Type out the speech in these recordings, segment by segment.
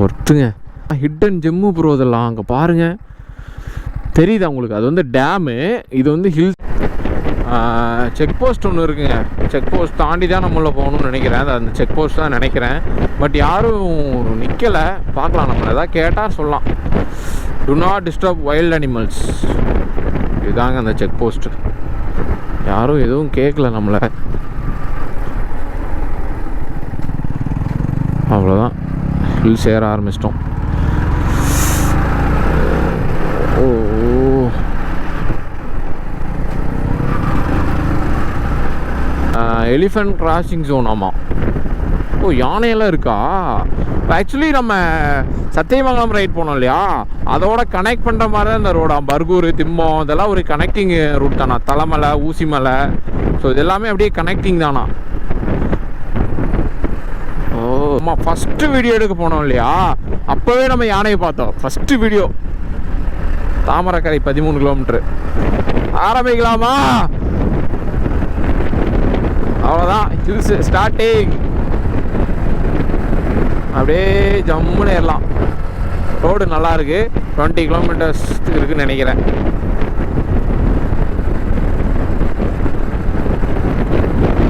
ஒர்த்துங்க. Hidden gem bro இதெல்லாம் அங்கே பாருங்கள், தெரியுதா உங்களுக்கு? அது வந்து டேமு, இது வந்து ஹில்ஸ். செக் போஸ்ட் ஒன்று இருக்குங்க. செக் போஸ்ட் தாண்டி தான் நம்மள போகணும்னு நினைக்கிறேன். அது அந்த செக் போஸ்ட் தான் நினைக்கிறேன். பட் யாரும் நிற்கலை. பார்க்கலாம், நம்மளை எதாவது கேட்டால் சொல்லலாம். To not disturb wild animals, இதுதாங்க அந்த செக் போஸ்ட்டு. யாரும் எதுவும் கேட்கல நம்மளை. அவ்வளோதான், ஹில்ஸ் ஏற ஆரம்பிச்சிட்டோம். ஓ, எலிஃபண்ட் கிராசிங் ஜோன். ஆமாம். ஓ, யானையெல்லாம் இருக்கா? ஆக்சுவலி நம்ம சத்தியமங்கலம் ரைட் போனோம் இல்லையா, அதோட கனெக்ட் பண்ணுற மாதிரி தான் இந்த ரோடா. பர்கூர், திம்பம் இதெல்லாம் ஒரு கனெக்டிங் ரூட் தானா. தலைமலை, ஊசிமலை, ஸோ இது எல்லாமே அப்படியே கனெக்டிங் தானா. ஓ ஆமாம், ஃபஸ்ட்டு வீடியோ எடுக்க போனோம் இல்லையா, அப்போவே நம்ம யானையை பார்த்தோம். First video Thamaraikkarai 13 kilometre. ஆரம்பிக்கலாமா? அவ்வளோதான், ஹில்ஸ் ஸ்டார்டிங். அப்படியே ஜம்முன்னு ஏறலாம். ரோடு நல்லாயிருக்கு. 20 கிலோமீட்டர்ஸ் இருக்குதுன்னு நினைக்கிறேன்.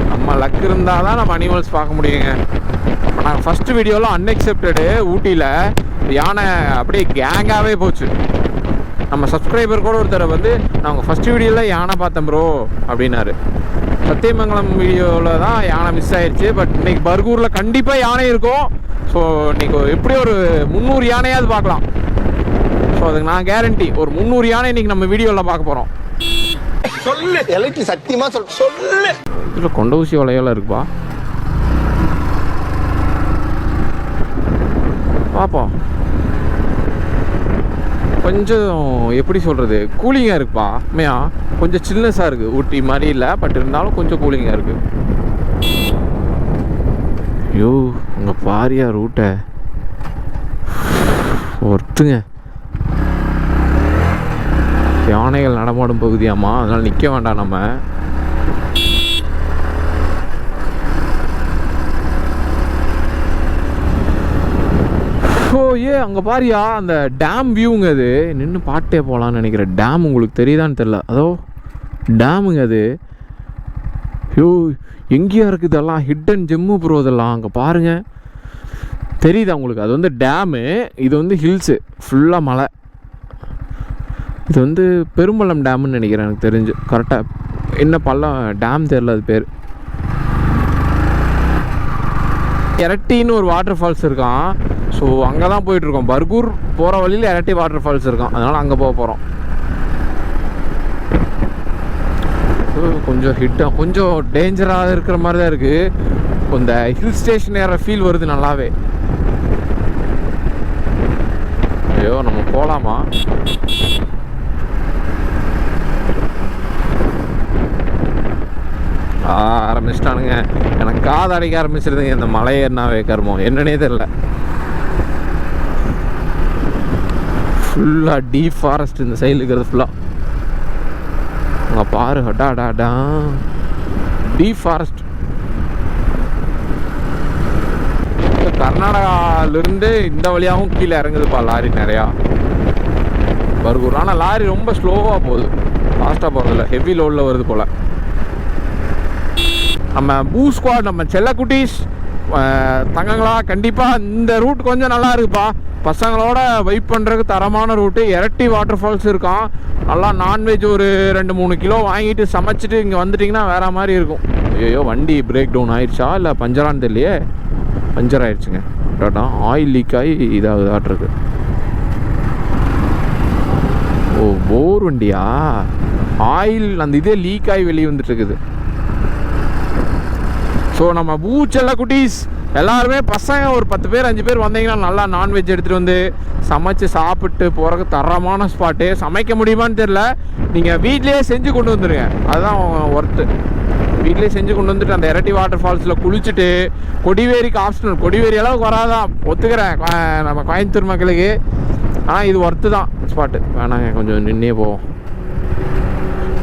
நம்ம லக் இருந்தால் தான் நம்ம அனிமல்ஸ் பார்க்க முடியுங்க. நாங்கள் ஃபஸ்ட்டு வீடியோலாம் அன்எக்செப்டடு ஊட்டியில் யானை அப்படியே கேங்காகவே போச்சு. நம்ம சப்ஸ்கிரைபர் கூட ஒருத்தர் வந்து நாங்கள் ஃபஸ்ட்டு வீடியோவில் யானை பார்த்தேன் ப்ரோ அப்படின்னாரு. சத்தியமங்கலம் வீடியோவில் தான் யானை மிஸ் ஆயிடுச்சு. பட் இன்றைக்கி பர்கூரில் கண்டிப்பாக யானை இருக்கும். ஸோ இன்றைக்கி எப்படி ஒரு 300 யானையாவது பார்க்கலாம். ஸோ அதுக்கு நான் கேரண்டி, ஒரு 300 யானை இன்றைக்கி நம்ம வீடியோவில் பார்க்க போகிறோம். சொல்லு எலக்ட்ரி சத்தியமா சொல்லு. இதில் கொண்ட ஊசி வளையெல்லாம் இருக்குப்பா, பாப்பா. கொஞ்சம் எப்படி சொல்கிறது, கூலிங்காக இருக்குப்பா. உண்மையா கொஞ்சம் சில்னஸாக இருக்குது. ஊட்டி மாதிரி இல்லை, பட் இருந்தாலும் கொஞ்சம் கூலிங்காக இருக்குது. ஐயோ, உங்கள் பாரியா ரூட்டை ஒர்த்துங்க. யானைகள் நடமாடும் பகுதியாமா, அதனால் நிற்க வேண்டாம் நம்ம. ஓ ஏ, அங்கே பாரியா அந்த டேம் வியூங்க. அது நின்று பாட்டே போகலான்னு நினைக்கிறேன். டேம் உங்களுக்கு தெரியுதான்னு தெரில, அதோ டேமுங்க அது. ஐயோ, எங்கேயா இருக்குது இதெல்லாம்? ஹிட்டன் ஜெம்மு ப்ரோ இதெல்லாம் அங்கே பாருங்கள், தெரியுதா உங்களுக்கு? அது வந்து டேமு, இது வந்து ஹில்ஸு ஃபுல்லாக மலை. இது வந்து பெரும்பள்ளம் டேம்னு நினைக்கிறேன், எனக்கு தெரிஞ்சு. கரெக்டாக என்ன பள்ளம் டேம் தெரில அது பேர். எரட்டின்னு ஒரு வாட்டர் ஃபால்ஸ் இருக்கான். ஸோ அங்கே தான் போயிட்டுருக்கோம். பர்கூர் போகிற வழியில் எரட்டி வாட்டர் ஃபால்ஸ் இருக்கான், அதனால் அங்கே போக போகிறோம். கொஞ்சம் ஹிட்டாக கொஞ்சம் டேஞ்சராக இருக்கிற மாதிரி தான் இருக்குது. இந்த ஹில் ஸ்டேஷன் ஏற ஃபீல் வருது நல்லாவே. ஐயோ, நம்ம போகலாமா? ஆரம்பிச்சிட்டானுங்க. எனக்கு காது அடைக்க ஆரம்பிச்சிருதுங்க இந்த மலை ஏறினாவே. கருமம் என்னன்னே தெரில. ஃபுல்லாக டீப் ஃபாரஸ்ட் இந்த சைடில் இருக்கிறது ஃபுல்லாக. அங்கே பாரு, ஹட்டாடாடா டீப் ஃபாரஸ்ட். கர்நாடகாவிலிருந்து இந்த வழியாகவும் கீழே இறங்குதுப்பா லாரி நிறையா பர்கூர். ஆனால் லாரி ரொம்ப ஸ்லோவாக போகுது, ஃபாஸ்ட்டாக போகிறதில்ல. ஹெவி லோடில் வருது போல். நம்ம பூ ஸ்குவாட், நம்ம செல்லக்குட்டீஸ் தங்கங்களா, கண்டிப்பாக இந்த ரூட் கொஞ்சம் நல்லா இருக்குப்பா. பசங்களோட வெயிட் பண்ணுறதுக்கு தரமான ரூட்டு. எரட்டி வாட்டர் ஃபால்ஸ் இருக்கான். நல்லா நான்வெஜ் ஒரு 2-3 கிலோ வாங்கிட்டு சமைச்சிட்டு இங்கே வந்துட்டிங்கன்னா வேறு மாதிரி இருக்கும். ஐயோ, வண்டி பிரேக் டவுன் ஆயிடுச்சா இல்லை பஞ்சரான்னு தெரியலையே. பஞ்சர் ஆயிடுச்சுங்க. டாட்டா ஆயில் லீக் ஆகி இதாகுதாட்டிருக்கு. ஓ, போர் வண்டியா? ஆயில் அந்த இதே லீக் ஆகி வெளியே வந்துட்டுருக்குது. ஸோ நம்ம பூச்செல்ல குட்டீஸ் எல்லாருமே பசங்க ஒரு 10 பேர் 5 பேர் வந்தீங்கன்னா நல்லா நான்வெஜ் எடுத்துகிட்டு வந்து சமைச்சு சாப்பிட்டு போகிறதுக்கு தரமான ஸ்பாட்டு. சமைக்க முடியுமான்னு தெரில, நீங்கள் வீட்லேயே செஞ்சு கொண்டு வந்துடுங்க, அதுதான் ஒர்த்து. வீட்லேயே செஞ்சு கொண்டு வந்துட்டு அந்த எரட்டி வாட்டர் ஃபால்ஸில் குளிச்சுட்டு, கொடிவேரிக்கு ஆப்ஷனல். கொடிவேரி அளவுக்கு வராதான், ஒத்துக்கிறேன் நம்ம கோயம்புத்தூர் மக்களுக்கு. ஆனால் இது ஒர்த்து தான் ஸ்பாட்டு. வேணாங்க, கொஞ்சம் நின்னே போவோம்.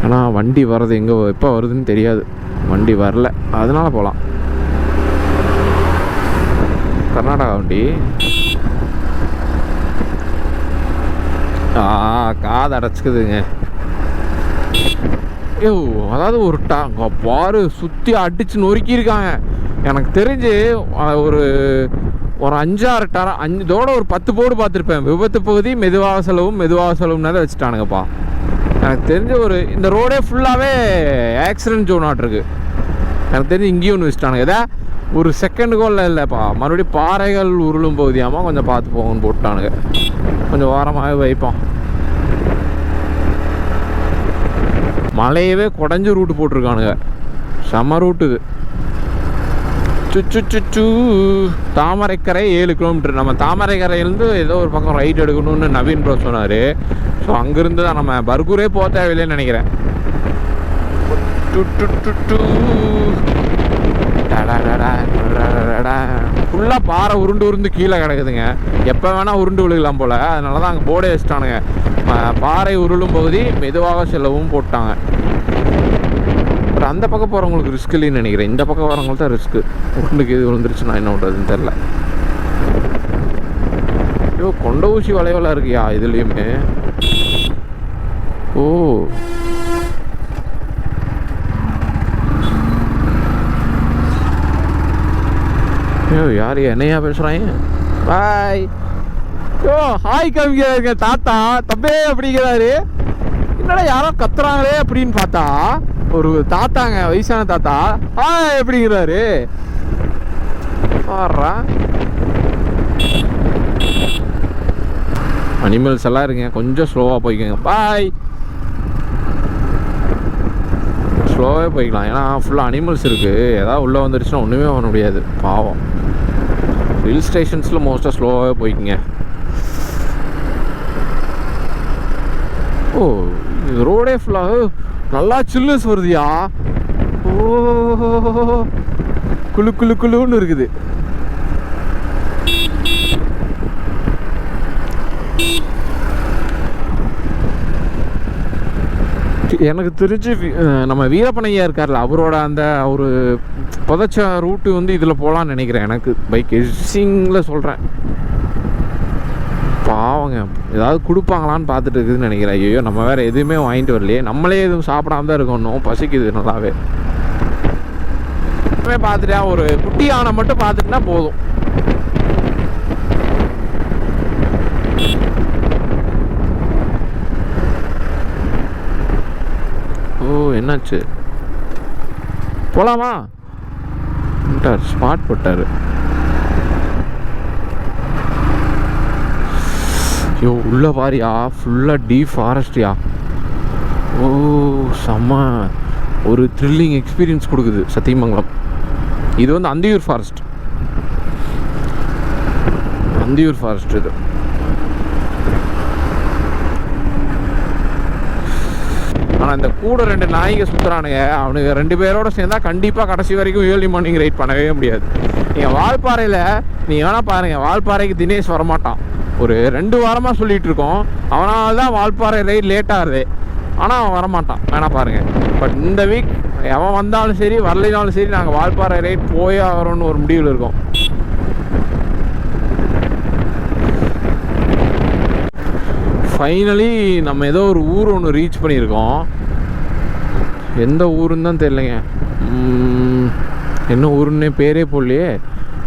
ஆனால் வண்டி வர்றது எங்கே எப்போ வருதுன்னு தெரியாது. வண்டி வரல, அதனால் போகலாம். கர்நாடகா வண்டி. காது அடைச்சிக்குதுங்க. ஐயோ, அதாவது ஒரு பாரு சுற்றி அடித்து நொறுக்கியிருக்காங்க. எனக்கு தெரிஞ்சு ஒரு 5-6 இதோட ஒரு 10 போர்டு பார்த்துருப்பேன். விபத்து பகுதி மெதுவாக செலவும்னால வச்சுட்டானுங்கப்பா. எனக்கு தெரிஞ்ச இந்த ரோடே ஃபுல்லாகவே ஆக்சிடென்ட் ஜோன் ஆட்ருக்கு. எனக்கு தெரிஞ்சு இங்கேயும் ஒன்று வச்சுட்டானுங்க. எதா ஒரு செகண்டுக்கோல இல்லைப்பா, மறுபடியும் பாறைகள் உருளும் பகுதியாமல் கொஞ்சம் பார்த்து போகணும்னு போட்டானுங்க. கொஞ்சம் ஓரமாகவே வைப்போம். மலையவே குடஞ்சி ரூட்டு போட்டிருக்கானுங்க. செம்ம ரூட்டு இது. சுச்சு தாமரைக்கரை 7 கிலோமீட்டர். நம்ம தாமரைக்கரையிலேருந்து ஏதோ ஒரு பக்கம் ரைட் எடுக்கணும்னு நவீன் ப்ரோ சொன்னார். ஸோ அங்கேருந்து தான் நம்ம பர்கூரே போக தேவையில்லைன்னு நினைக்கிறேன். ஃபுல்லாக பாறை உருண்டு கீழே கிடக்குதுங்க. எப்போ வேணால் உருண்டு விழுகலாம் போல். அதனால தான் அங்கே போர்டே வச்சுட்டானுங்க. பாறை உருளும் பகுதி மெதுவாக செல்லவும் போட்டாங்க. அப்புறம் அந்த பக்கம் போகிறவங்களுக்கு ரிஸ்க் இல்லைன்னு நினைக்கிறேன். இந்த பக்கம் வரவங்களுக்கு தான் ரிஸ்க்கு. உருண்டுக்கு இது விழுந்துருச்சுன்னா என்ன பண்ணுறதுன்னு தெரில. ஐயோ, கொண்ட ஊசி வளைவெல்லாம் இருக்குயா இதுலேயுமே. ஓ, ஐயோ, யார் என்னையா பேசுகிறாங்க? பாய். ஐயோ, ஹாய் காமிக்கிறாருங்க தாத்தா. தம்பே அப்படிங்கிறாரு. என்னடா யாரோ கத்துறாங்களே அப்படின்னு பார்த்தா ஒரு தாத்தாங்க, வயசான தாத்தா. ஹாய் அப்படிங்கிறாரு. பாடுறா, அனிமல்ஸ் எல்லாம் இருங்க, கொஞ்சம் ஸ்லோவாக போய்க்கோங்க. பாய். ஸ்லோவாகவே போய்க்கலாம், ஏன்னா ஃபுல்லாக அனிமல்ஸ் இருக்குது. ஏதாவது உள்ளே வந்துருச்சுன்னா ஒன்றுமே பண்ண முடியாது, பாவம். ஹில் ஸ்டேஷன்ஸில் மோஸ்ட்டாக ஸ்லோவாகவே போய்க்குங்க. ஓ, இது ரோடே ஃபுல்லாக நல்லா சில்லுஸ் வருதுயா. ஓ, குளுன்னு இருக்குது. எனக்கு தெரிஞ்சு நம்ம வீரப்பனையா இருக்கார்ல, அவரோட அவர் புதைச்ச ரூட்டு இதில் போகலான்னு நினைக்கிறேன். எனக்கு பைக் எஸ்ஸிங்கில் சொல்கிறேன். பாவங்க, ஏதாவது கொடுப்பாங்களான்னு பார்த்துட்டு இருக்குதுன்னு நினைக்கிறேன். ஐயோ, நம்ம வேறு எதுவுமே வாங்கிட்டு வரலையே. நம்மளே எதுவும் சாப்பிடாம தான் இருக்கணும். பசிக்குது நல்லாவே. பார்த்துட்டா ஒரு குட்டி யானை மட்டும் பார்த்துட்டுனா போதும். ஓ, என்னாச்சு? போலாமா? ஸ்பாட் போட்டாரு. ஐயோ, உள்ள பாரியா, ஃபுல்லாக டீப் ஃபாரஸ்ட்யா. ஓ, செம்ம ஒரு த்ரில்லிங் எக்ஸ்பீரியன்ஸ் கொடுக்குது சத்தியமங்கலம். இது அந்தியூர் ஃபாரஸ்ட். இது ஆனால் இந்த கூட 2 நாய்ங்க சுற்றுறானுங்க. அவனுக்கு 2 பேரோட சேர்ந்தா கண்டிப்பாக கடைசி வரைக்கும் ஏர்லி மார்னிங் ரைட் பண்ணவே முடியாது. நீங்கள் வால்பாறையில் நீங்கள் வேணால் பாருங்கள், வால்பாறைக்கு தினேஷ் வரமாட்டான். ஒரு 2 வாரமாக சொல்லிகிட்டு இருக்கோம். அவனால் தான் வால்பாறை ரைட் லேட் ஆகுது. ஆனால் அவன் வரமாட்டான், வேணால் பாருங்கள். பட் இந்த வீக் எவன் வந்தாலும் சரி வரலைனாலும் சரி நாங்கள் வால்பாறை ரைட் போயே ஆகிறோன்னு ஒரு முடிவில் இருக்கோம். ஃபைனலி நம்ம ஏதோ ஒரு ஊர் ஒன்று ரீச் பண்ணியிருக்கோம். எந்த ஊருன்னு தான் தெரியலைங்க. என்ன ஊருன்னே பேரே போடலையே.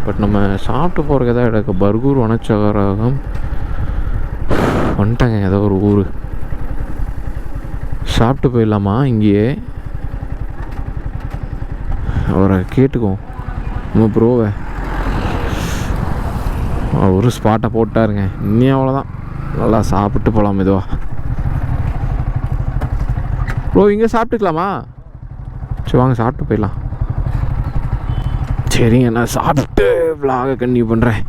பட் நம்ம சாப்பிட்டு போகிறக்கு தான் எனக்கு பர்கூர் வனச்சகரகம் வந்துட்டாங்க. ஏதோ ஒரு ஊர் சாப்பிட்டு போயிடலாமா? இங்கேயே அவரை கேட்டுக்குவோம். நம்ம ப்ரோவை ஒரு ஸ்பாட்டை போட்டாருங்க. இன்னும் அவ்வளோதான், நல்லா சாப்பிட்டு போகலாம் மெதுவாக. ப்ரோ இங்கே சாப்பிட்டுக்கலாமா? சரி வாங்க சாப்பிட்டு போயிடலாம். சரிங்க, நான் சாப்பிட்டு விலாக கண்டினியூ பண்ணுறேன்.